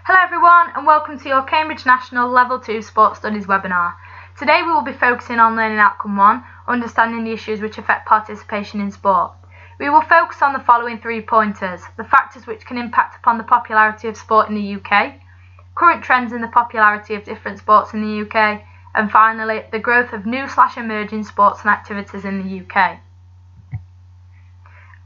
Hello everyone and welcome to your Cambridge National Level 2 Sport Studies webinar. Today we will be focusing on Learning Outcome 1, understanding the issues which affect participation in sport. We will focus on the following 3 pointers: the factors which can impact upon the popularity of sport in the UK, current trends in the popularity of different sports in the UK, and finally, the growth of new/emerging sports and activities in the UK.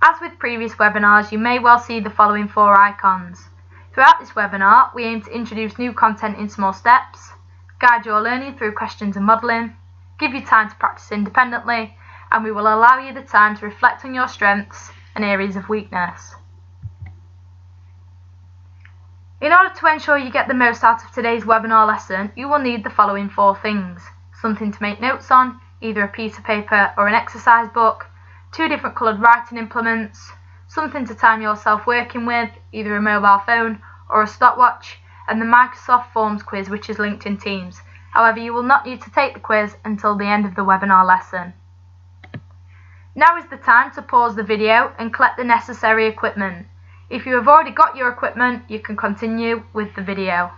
As with previous webinars, you may well see the following 4 icons. Throughout this webinar, we aim to introduce new content in small steps, guide your learning through questions and modelling, give you time to practice independently, and we will allow you the time to reflect on your strengths and areas of weakness. In order to ensure you get the most out of today's webinar lesson, you will need the following 4 things: something to make notes on, either a piece of paper or an exercise book, 2 different coloured writing implements, something to time yourself working with, either a mobile phone or a stopwatch, and the Microsoft Forms quiz which is linked in Teams. However, you will not need to take the quiz until the end of the webinar lesson. Now is the time to pause the video and collect the necessary equipment. If you have already got your equipment, you can continue with the video.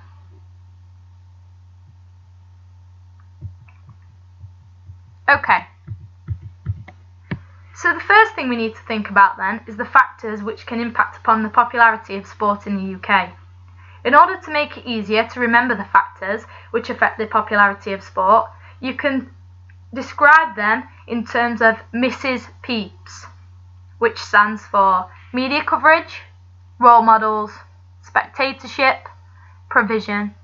Okay. So the first thing we need to think about then is the factors which can impact upon the popularity of sport in the UK. In order to make it easier to remember the factors which affect the popularity of sport, you can describe them in terms of Mrs. Peeps, which stands for media coverage, role models, spectatorship, provision,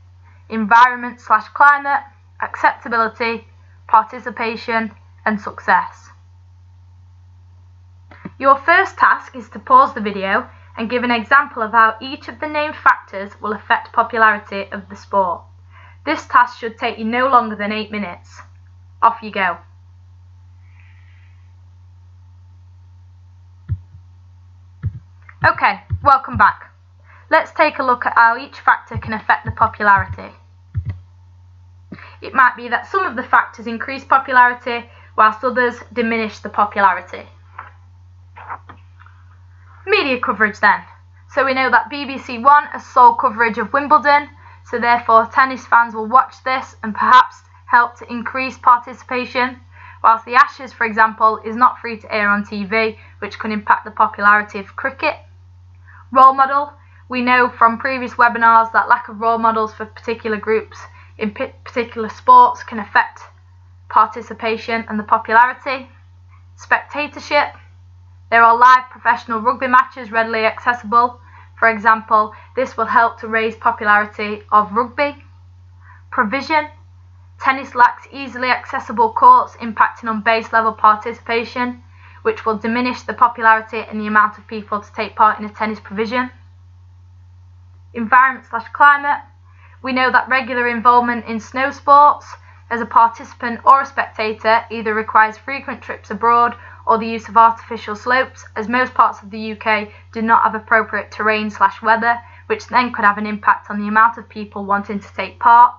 environment/climate, acceptability, participation, and success. Your first task is to pause the video and give an example of how each of the named factors will affect popularity of the sport. This task should take you no longer than 8 minutes. Off you go. Okay, welcome back. Let's take a look at how each factor can affect the popularity. It might be that some of the factors increase popularity whilst others diminish the popularity. Media coverage then. So we know that BBC One has sole coverage of Wimbledon, so therefore tennis fans will watch this and perhaps help to increase participation, whilst the Ashes, for example, is not free to air on TV, which can impact the popularity of cricket. Role model. We know from previous webinars that lack of role models for particular groups in particular sports can affect participation and the popularity. Spectatorship. There are live professional rugby matches readily accessible. For example, this will help to raise popularity of rugby. Provision. Tennis lacks easily accessible courts, impacting on base level participation, which will diminish the popularity and the amount of people to take part in a tennis provision. Environment/climate. We know that regular involvement in snow sports as a participant or a spectator either requires frequent trips abroad or the use of artificial slopes, as most parts of the UK do not have appropriate terrain/weather, which then could have an impact on the amount of people wanting to take part.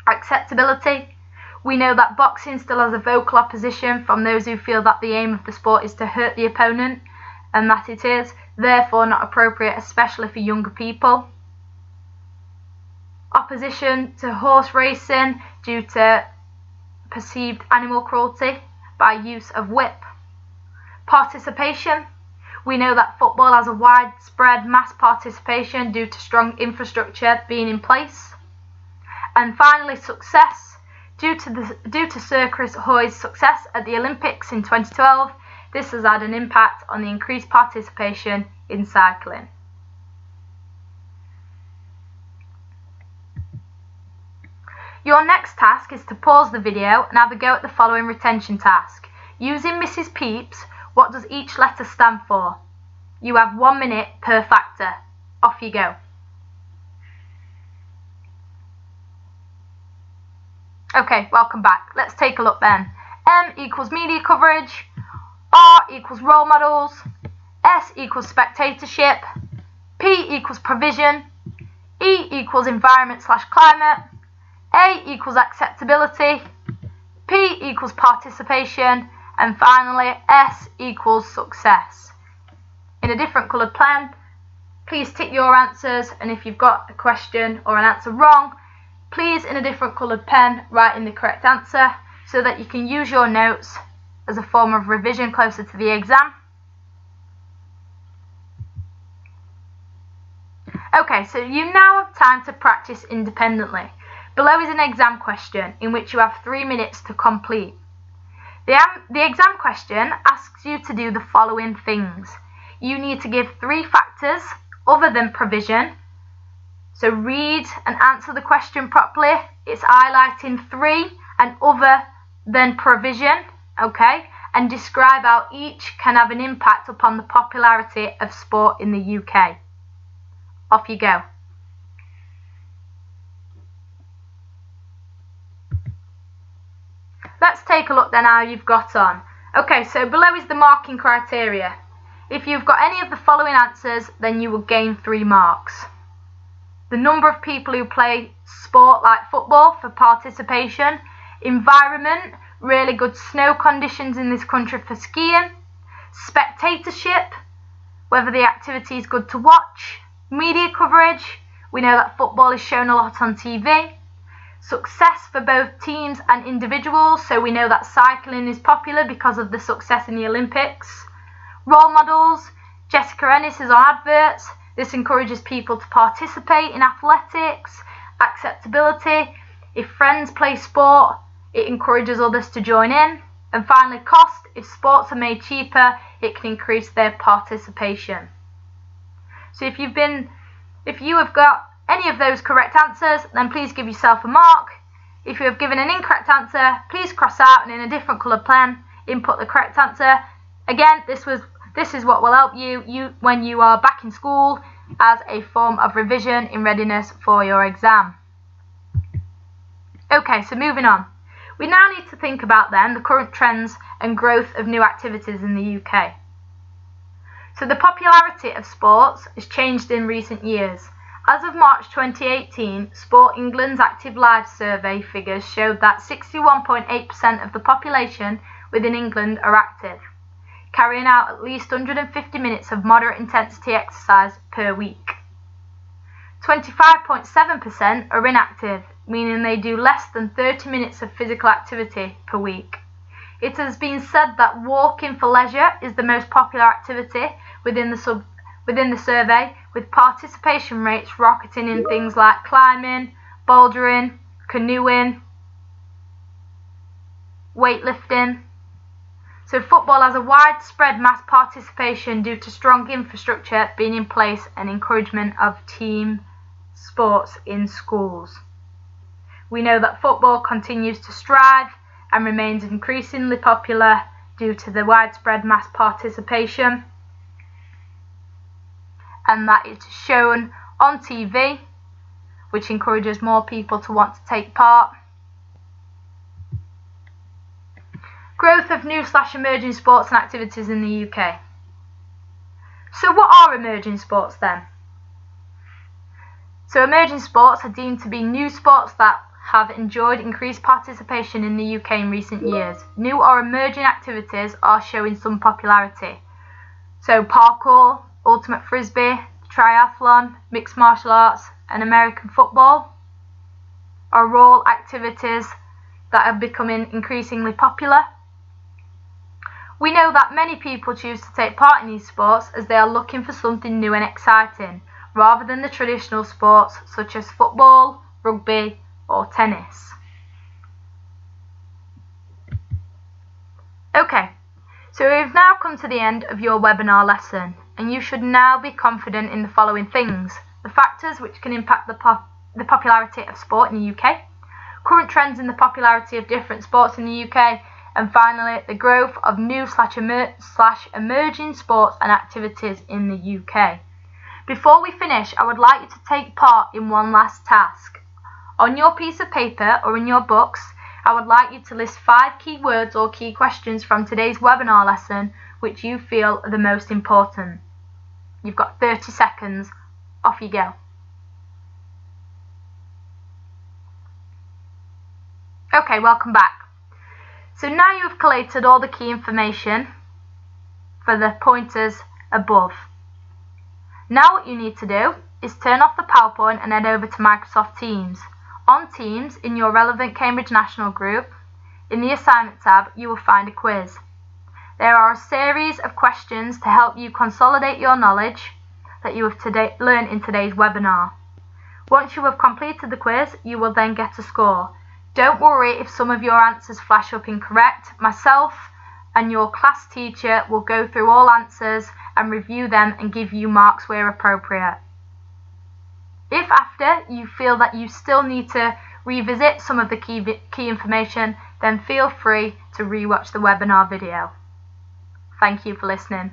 Acceptability. We know that boxing still has a vocal opposition from those who feel that the aim of the sport is to hurt the opponent, and that it is therefore not appropriate, especially for younger people. Opposition to horse racing due to perceived animal cruelty by use of whip. Participation. We know that football has a widespread mass participation due to strong infrastructure being in place. And finally, success. Due to Circus Hoy's success at the Olympics in 2012, this has had an impact on the increased participation in cycling. Your next task is to pause the video and have a go at the following retention task. Using Mrs. Peeps, what does each letter stand for? You have 1 minute per factor. Off you go. Okay, welcome back. Let's take a look then. M equals media coverage, R equals role models, S equals spectatorship, P equals provision, E equals environment/climate, A equals acceptability, P equals participation, and finally S equals success. In a different coloured pen, please tick your answers, and if you've got a question or an answer wrong, please in a different coloured pen write in the correct answer so that you can use your notes as a form of revision closer to the exam. Okay, so you now have time to practice independently. Below is an exam question in which you have 3 minutes to complete. The exam question asks you to do the following things. You need to give 3 factors other than provision. So read and answer the question properly. It's highlighting 3 and other than provision, okay? And describe how each can have an impact upon the popularity of sport in the UK. Off you go. Let's take a look then how you've got on. Okay, so below is the marking criteria. If you've got any of the following answers, then you will gain 3 marks. The number of people who play sport like football for participation, environment, really good snow conditions in this country for skiing, spectatorship, whether the activity is good to watch, media coverage, we know that football is shown a lot on TV, success for both teams and individuals, so we know that cycling is popular because of the success in the Olympics, role models, Jessica Ennis is on adverts, this encourages people to participate in athletics, acceptability, if friends play sport, it encourages others to join in, and finally cost, if sports are made cheaper, it can increase their participation. So if you have got any of those correct answers, then please give yourself a mark. If you have given an incorrect answer, please cross out and in a different coloured pen, input the correct answer. Again, this is what will help you when you are back in school as a form of revision in readiness for your exam. Okay, so moving on. We now need to think about then the current trends and growth of new activities in the UK. So the popularity of sports has changed in recent years. As of March 2018, Sport England's Active Lives survey figures showed that 61.8% of the population within England are active, carrying out at least 150 minutes of moderate intensity exercise per week. 25.7% are inactive, meaning they do less than 30 minutes of physical activity per week. It has been said that walking for leisure is the most popular activity within the survey, with participation rates rocketing in things like climbing, bouldering, canoeing, weightlifting. So football has a widespread mass participation due to strong infrastructure being in place and encouragement of team sports in schools. We know that football continues to strive and remains increasingly popular due to the widespread mass participation, and that it's shown on TV, which encourages more people to want to take part. Growth of new/emerging sports and activities in the UK. So what are emerging sports then? So emerging sports are deemed to be new sports that have enjoyed increased participation in the UK in recent years. New or emerging activities are showing some popularity. So parkour, ultimate frisbee, triathlon, mixed martial arts and American football are all activities that are becoming increasingly popular. We know that many people choose to take part in these sports as they are looking for something new and exciting, rather than the traditional sports such as football, rugby or tennis. Okay, so we've now come to the end of your webinar lesson, and you should now be confident in the following things: the factors which can impact the popularity of sport in the UK, current trends in the popularity of different sports in the UK, and finally the growth of new/emerging sports and activities in the UK. Before we finish, I would like you to take part in one last task. On your piece of paper or in your books, I would like you to list 5 key words or key questions from today's webinar lesson which you feel are the most important. You've got 30 seconds. Off you go. Okay, welcome back. So now you have collated all the key information for the pointers above. Now what you need to do is turn off the PowerPoint and head over to Microsoft Teams. On Teams, in your relevant Cambridge National Group, in the Assignment tab, you will find a quiz. There are a series of questions to help you consolidate your knowledge that you have learned in today's webinar. Once you have completed the quiz, you will then get a score. Don't worry if some of your answers flash up incorrect. Myself and your class teacher will go through all answers and review them and give you marks where appropriate. If after you feel that you still need to revisit some of the key information, then feel free to rewatch the webinar video. Thank you for listening.